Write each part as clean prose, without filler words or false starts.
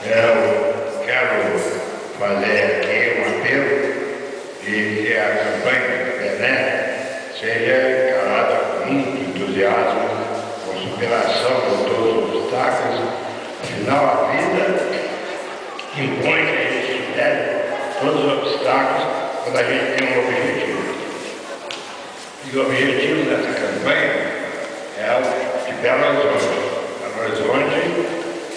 Eu quero fazer aqui um apelo de que a campanha do Bené seja encarada com muito entusiasmo, com superação de todos os obstáculos. Afinal, a vida impõe que a gente supere todos os obstáculos quando a gente tem um objetivo. E o objetivo dessa campanha é o de Belo Horizonte. Belo Horizonte,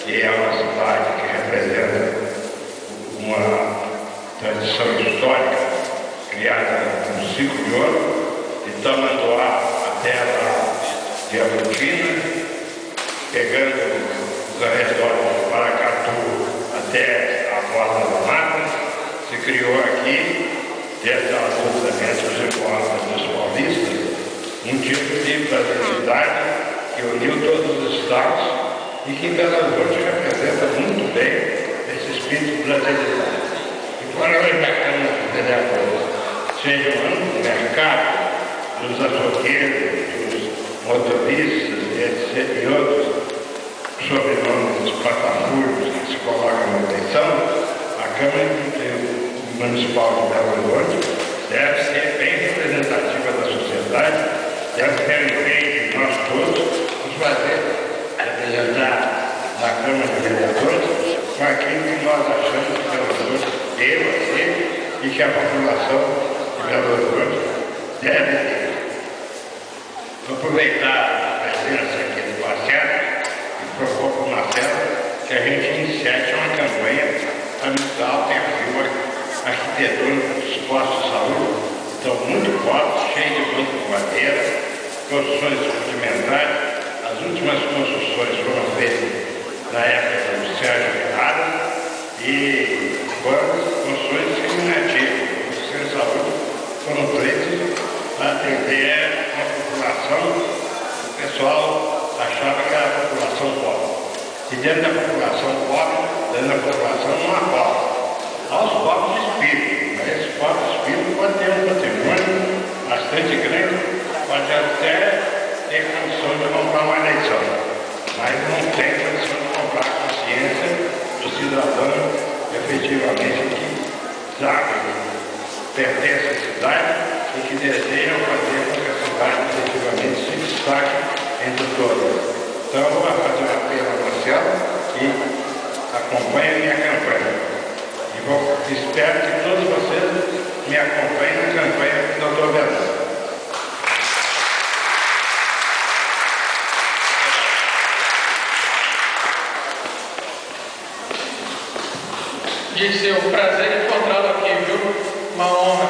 que é uma cidade que representa uma tradição histórica criada no ciclo de ouro, de Tamanduá até a Diamantina, pegando os arredores de Paracatu até a Porta da Mata. Se criou aqui, desde a luta entre os reformas dos paulistas, um tipo de brasilidade que uniu todos os estados e que Belo Horizonte representa muito bem esse espírito brasileiro. E fora hoje a Câmara dos Vereadores seja um amplo mercado dos açougueiros, dos motoristas, etc., e outros sobrenomes dos platafúrdios que se colocam na eleição, a Câmara Municipal de Belo Horizonte deve ser bem representativa da sociedade, deve ter o empenho de nós todos nos fazer representar na Câmara de Vereadores com aquilo que nós achamos que Belo Horizonte deva ser e que a população de Belo Horizonte deve ter. Vou aproveitar a presença aqui do Marcelo e propor para o Marcelo que a gente inicie uma campanha para mudar a alternativa arquitetônica dos postos de saúde. Estão muito pobres, cheios de bruto de madeira, construções rudimentares. As últimas construções foram feitas na época do Sérgio Ferrara e foram construções discriminativas. As construções de saúde foram feitas para atender uma população. O pessoal achava que era a população pobre. E dentro da população pobre, dentro da população não há pobre. Há os pobres de espírito, mas esses pobres de espírito podem ter um patrimônio bastante grande, pode até ter condição de comprar uma eleição, mas não tem condição de comprar a consciência do cidadão efetivamente que sabe que pertence à cidade e que desejam fazer com que a cidade efetivamente se destaque entre todas. Então eu vou fazer uma apelo a Marcelo e acompanhe a minha campanha. E espero que todos vocês me acompanhem na campanha do Dr. Bené. Disse, é um prazer encontrá-lo aqui, viu? Uma honra.